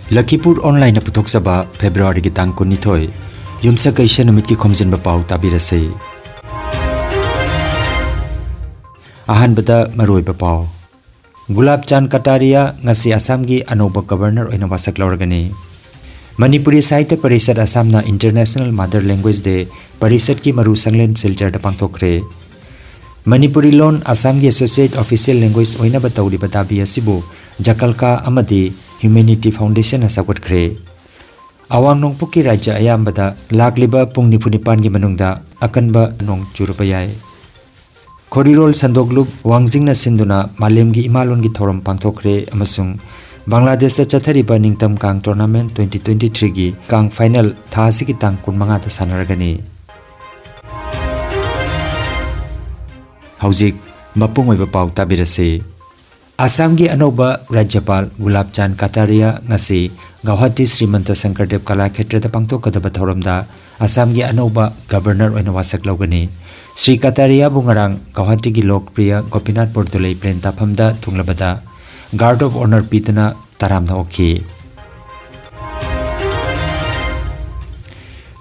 Lakhipuronline puthokchaba February ki tang 12 yumsa kaisa numit ki Khomjinba Pao tabirase. Ahanbada maroiba Pao Gulab Chan Kataria ngasi Assam gi anoba governor oina wasak lawragani. Manipuri Sahitya Parishad Assamna International Mother Language Day Parishad ki maru sanglen silchar da pangthokre. Manipuri Lon Assam gi Associate Official Language oina batawri batabi asibu Jakalka amadi Humanity Foundation asagwatkre. Awang nongpuki Raja ayambada lakliba pung nipunipan gi manungda akanba nong churupayay. Korirol Sandoglup Wangjingna Sinduna Malem gi Imalon gi thoram pangthokre amasung Bangladesh chathariba ningtam kang tournament 2023 gi kang final thasi ki tang kunmanga ta sanaragani. Haujik mapung oiba pau tabirase. Assam gi anoba Rajyapal Gulab Chan Kataria ngasi Guwahati Srimanta Shankardev Kalakshetra da pangthokadaba thoramda Assam gi anoba governor oina wasak lawgani. Sri Kataria bungarang Guwahati gi lokpriya Gopinath Bordolai Plain tafamda thunglabada Guard of Honor pitana taramna okhi.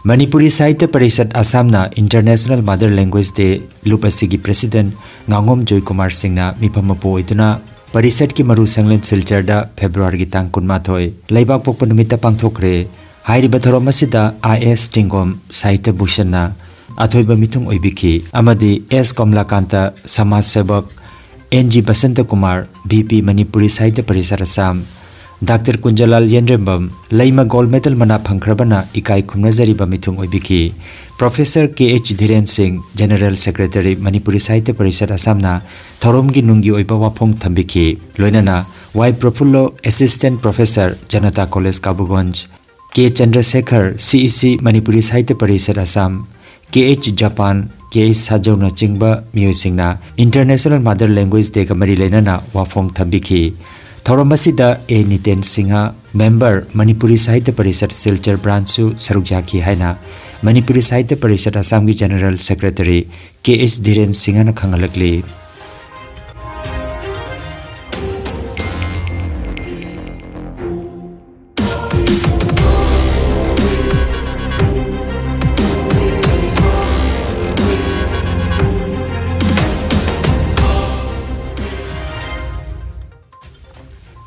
Manipuri Sahitya Parishad Assamna International Mother Language Day lupasigi President Ngangom Joy Kumar Singhna mipamapo iduna Parishad ki maru sanglen silcharda February ki tang 12 laibak pokpa numita pangthokre. Hairiba thorom asida IS Tingom Sahitya Bhushanna athoiba mithung oibiki amadi S Komlakanta Samaj Sevak NG Basanta Kumar BP Manipuri Sahitya Parishad Assam Dr. Kunjalal Yenrembam Laima Gold Medal mana phangkrabana ikai khumnajariba mithung oibiki Professor KH Dhiren Singh General Secretary Manipuri Sahitya Parishad Assamna thoromgi nungi oiba wafong thambiki loinana Y Profullo Assistant Professor Janata College Kabuganj K Chandrasekhar CEC Manipuri Sahitya Parishad Assam KH Japan KH Sajona Chingba Musingna International Mother Language Day Kamari Lenana Wafong Thambiki Thoramasida A Niten Singha Member Manipuri Sahitya Parishad Silchar Branchu Sarukjaki Haina Manipuri Sahitya Parishad Assam gi General Secretary KH Dhiren Singha na khangalakli.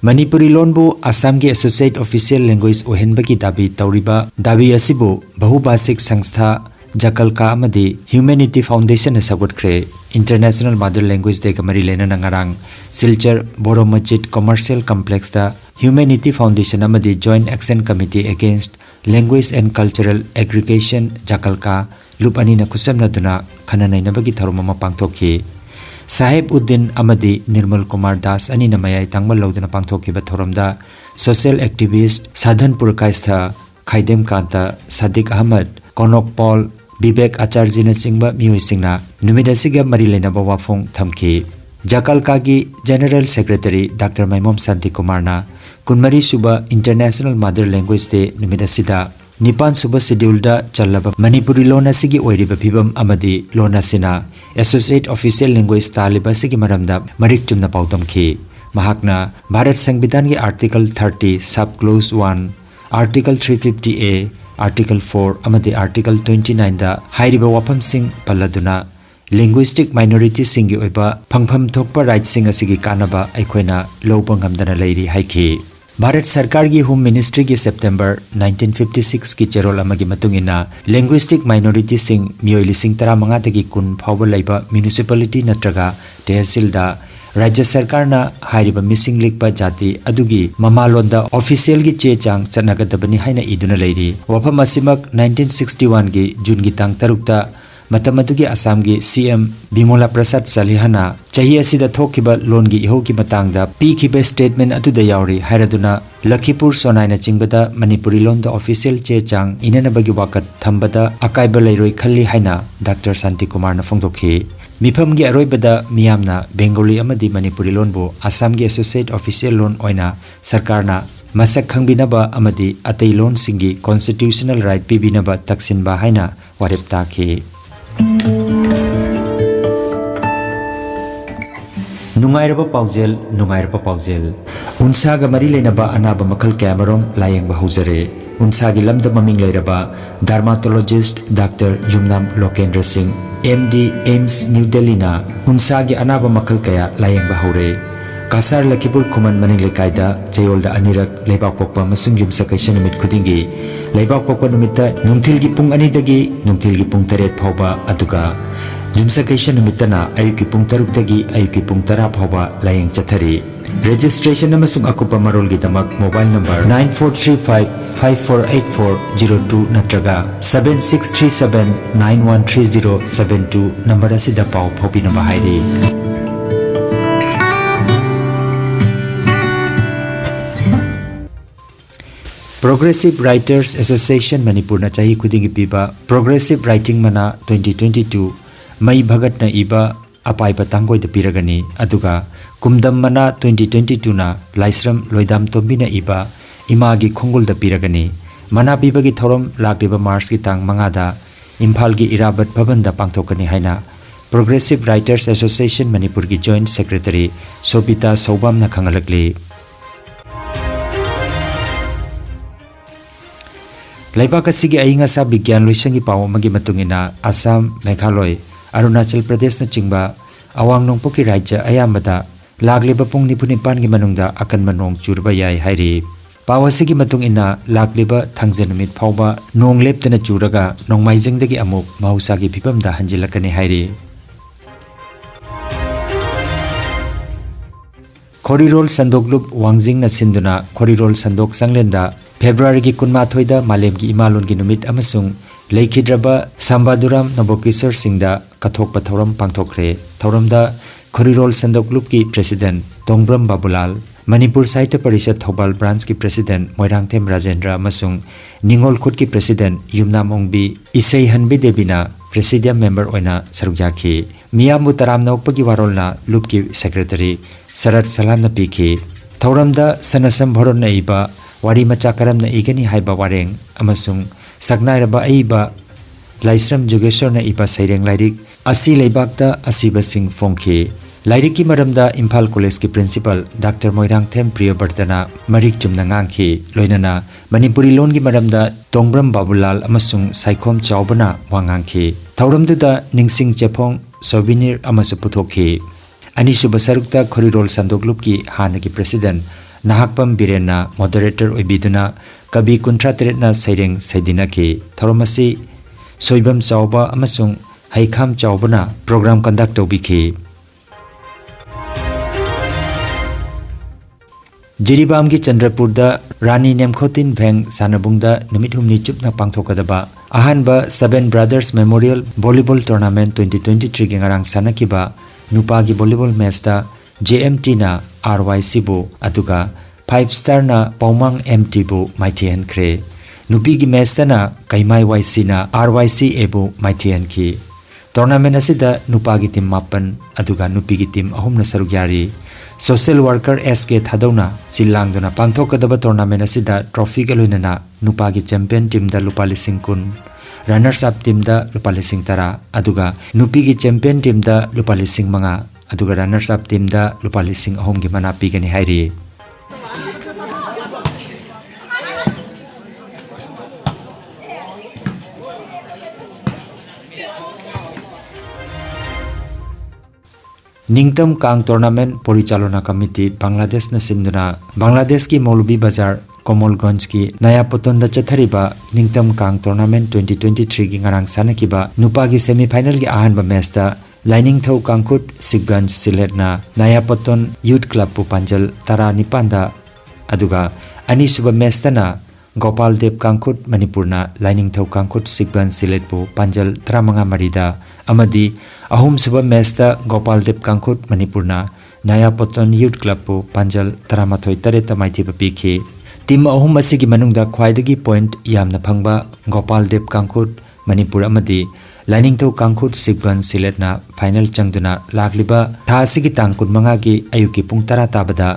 Manipuri Lonbu Assam gi Associate Official Language ohenbagi dabi tauriba dabi asibu bahubasik sangstha Jakalka amadi Humanity Foundation asagwatkre. International Mother Language Day kamari lena nangarang Silchar Boro Masjid Commercial Complex da Humanity Foundation amadi Joint Action Committee Against Language and Cultural Aggregation Jakalka lupani na kusamna duna khananainabagi tharumama pangthokhi. Sahib Uddin Amadi Nirmal Kumar Das ani namayai tangmal laudana pangthokiba thoramda social activist Sadhanpur Kaistha Khaidem Kanta Sadiq Ahmad Konok Paul Vivek Acharji na chingba miyoisingna numidasiga mari lenaba wafong thamki. Jakalka gi General Secretary Dr. Maimom Santi Kumar na kunmari suba International Mother Language Day numidasida Nipan suba schedule da chalaba Manipuri lona sigi oiriba phibam amadi lona sina Associate Official Language taliba sigi maramda marik chumna pautamki. Mahakna Bharat Sangbidan gi Article 30 Sub Clause 1 Article 350A Article 4 amadi Article 29 da hairiba wapam sing paladuna linguistic minority singi oiba phangpham thokpa right sing asigi kanaba aikhoina loba ngamdana leiri haiki. Bharat Sarkar gi Home Ministry gi September 1956 ki cherol amagi matungina linguistic minority sing mioi lising 15 tagi kun phawba laiba municipality natraga tehsil da Rajya Sarkar na hairiba missing likpa jati adugi mamalonda official gi che chang chanagadabani haina iduna leiri. Wafam asimak 1961 gi June gi tang 3 ta matamadugi Assam gi CM Bimola Prasad Salihana chahi asida thokiba loan gi iho ki matangda pikhiba statement atuda yauri hairaduna Lakhipur Sonai na chingbada Manipuri Lon da official che chang inana bagi wakat thambada akaiba leiroi khalli haina Dr. Santi Kumar na phongdokhi. Mifam gi aroibada miyamna Bengali amadi Manipuri Lon bu Assam gi Associate Official Lon oina sarkarna masak khangbinaba amadi atei lon singi constitutional right pibinaba taksinba haina warep takhi. नुंगाइरबा पाउजेल उनसागा मरी लेनबा अनाबा मखल कैमरोम लायेंगबा हौजरे उनसागी लमदा ममिंग लेरबा dermatologist doctor Yumnam Lokendra Singh MD AIIMS new Delhi ना उनसागी अनाबा मखल कया लायेंगबा हौरे कासार लखीपुर खुमन मनिंग लेकाइदा जयोलदा अनिरक लेबाक पोकपा मसुंग युमसकैशन निमित खुदिंगी लेबाक पोकपा निमित्ता नुंथिलगी पुंग अनिदगी नुंथिलगी पुंग 8 फावबा अदुगा युमसकैशन निमित्तना अयुकी पुंग 3 दगी अयुकी पुंग 10 फावबा लायेंग चथरी registration अमसुंग अकुपा मरोलगी दमक मोबाइल नंबर 9435548402 नत्रगा 7637913072 नंबर असिदा पाव फोबिनबा हाइरे Progressive Writers Association Manipur na chahi khudingi piba Progressive Writing Mana 2022 Mai Bhagat na iba apai patangoi da piragani aduga Kumdam Mana 2022 na Laisram Loidam Tombi na iba Imagi Khongol da piragani Mana piba gi thorom lakriba Mars ki tang mangada Imphal gi Irabat Bhavan da pangthokani haina Progressive Writers Association Manipur ki Joint Secretary Sobita Saubam na khangalakli Laibak asigi ainga sa bigyan loisangi paw magi matungina Assam, Meghalaya, Arunachal Pradesh na chingba awang nongpoki rajya ayambada lagliba pung nipunipan gi manungda akan manong churba yai hairi paw asigi matungina lagliba thangjanumit phawba nong leptana churaga nongmaijingdagi amuk mahusagi phipamda hanjilakani hairi Khorirol Sandoklup Wangjing na sinduna Khorirol Sandok Sanglenda February ki kunma thoida malem ki imalon ki numit amasung leikidraba Sambaduram Nabokisar Singda kathok pathoram pangthokre thoramda Khorirol Sandoklup ki president Tongbram Babulal Manipur Sahitya Parishad Thobal branch ki president Moirangthem Rajendra amasung Ningol Khut ki president Yumnam Ongbi Isai Hanbi Debina presidium member oina sarukyaki Miyamu Taram Nokpagi warolna lup ki secretary Sarat Salam na pikhi thoramda Sanasam Bhoron na iba Wari macha karam na igani haiba wareng amasung saknairaba aiba Laisram Jogeshwar na iba saireng lairik asi leibakta asiba sing fongkhi lairik ki maramda Imphal College ki principal Dr. Moirangthem Priyabartana marik chumna ngangkhi loinana Manipuri lon ki maramda Tongbram Babulal amasung Saikhom Chaubana wangangkhi thauramduda ningsing chepong souvenir amasu puthokhi anisuba sarukta Khorirol Sandoklup ki hana ki president Nahakpam Birena moderator oibiduna kabi kuntra teretna saireng saidina ki thoromasi soibam chauba amasung haikham chaubana program conduct tobiki Jiribam ki Chandrapurda Rani Nemkhotin Bheng Sanabungda numit humni chupna pangthokadaba ahanba Seven Brothers Memorial Volleyball Tournament 2023 ki ngarang sanakiba nupa gi volleyball match da JMT na RYC bu aduga 5 star na Paumang MT bu maithian kre nupi gi match na Kaimai YC na RYC ebu maithian ki tournament asida nupa gi team 8 aduga nupi gi team ahum na sarugyari social worker SK thadona chilangduna pangthokadaba tournament asida trophy ga loinana nupa gi champion team da lupa lising kun runners up team da lupa lising tara aduga nupi gi champion team da lupa lising manga aduga runners up team da lupa lising ahom gi mana pigani hairi Ningtam Kang Tournament Porichalona Committee Bangladesh na sinduna Bangladesh ki Maulubi Bazar Komolganj ki Naya Potonda chathariba Ningtam Kang Tournament 2023 ki ngarang sanakiba nupa gi semi final gi ahanba match da Lining Thau Kangkut Sibganj Siletna Naya Poton Youth Club pu Panjal Tara Nipanda aduga ani suba match na Gopal Dev Kangkut Manipurna Lining Thau Kangkut Sibganj Silet pu Panjal Tramanga Marida amadi ahum suba match da Gopal Dev Kangkut Manipurna Naya Poton Youth Club pu Panjal Taramathoi Tareta maithiba pikhi team ahum asigi manungda khwaidagi point yamna phangba Gopal Dev Kangkut Manipur amadi Lining Thau Kangkut Sibganj Siletna final changduna lagliba tha asigi tang 15 gi ayuki pung 10 tabada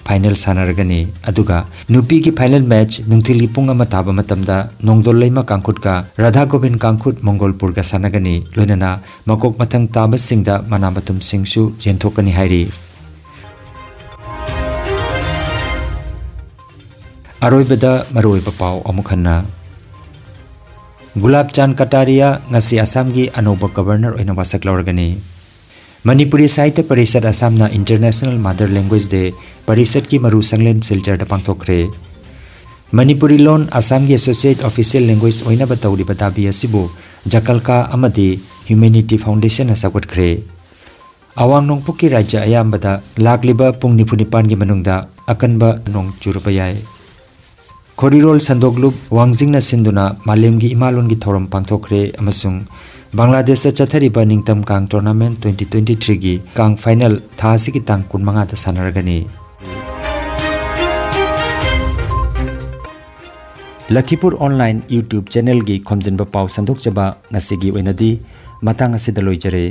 final sanaragani aduga nupi ki final match nungthili pung ama taba matamda nongdol leima Kangkut ka Radha Gobind Kangkut Mongolpur ga sanagani loinana makok mathang taba singda manamatum singsu jenthokani hairi अरोइबदा मरोइबा पाव अमुखन्ना गुलाब चांद Kataria ngasi Assam की अनोबा governor ओइना वासक लौरगनी मणिपुरी साहित्य परिषद असमना international mother language day परिषद की मरु संगलेन सिलचर दा पांगथोखरे Manipuri loan Assam की associate official language ओइना बतौरिबा दाबी असिबु जकलका अमदी humanity foundation ना सगुटखरे अवांग नोंगपुकी राज्य अयामबदा लाखलिबा पुंग निफुनिपान की मनुंगदा अकनबा नोंग चुरबा याय खोरिरोल संदोगलुब वांगजिंगना सिंदुना मालेमगी इमालोन की थौरम पांगथोखरे अमसुंग बांग्लादेश चथरिबा निंगतम कांग टूर्नामेंट 2023 की कांग फाइनल थासी की तांग कुनमंगा ता सानरगनी लखीपुर ऑनलाइन यूट्यूब चैनल की खोमजिनबा पाव संदोकचबा ngasi gi oinadi matang asida loijare।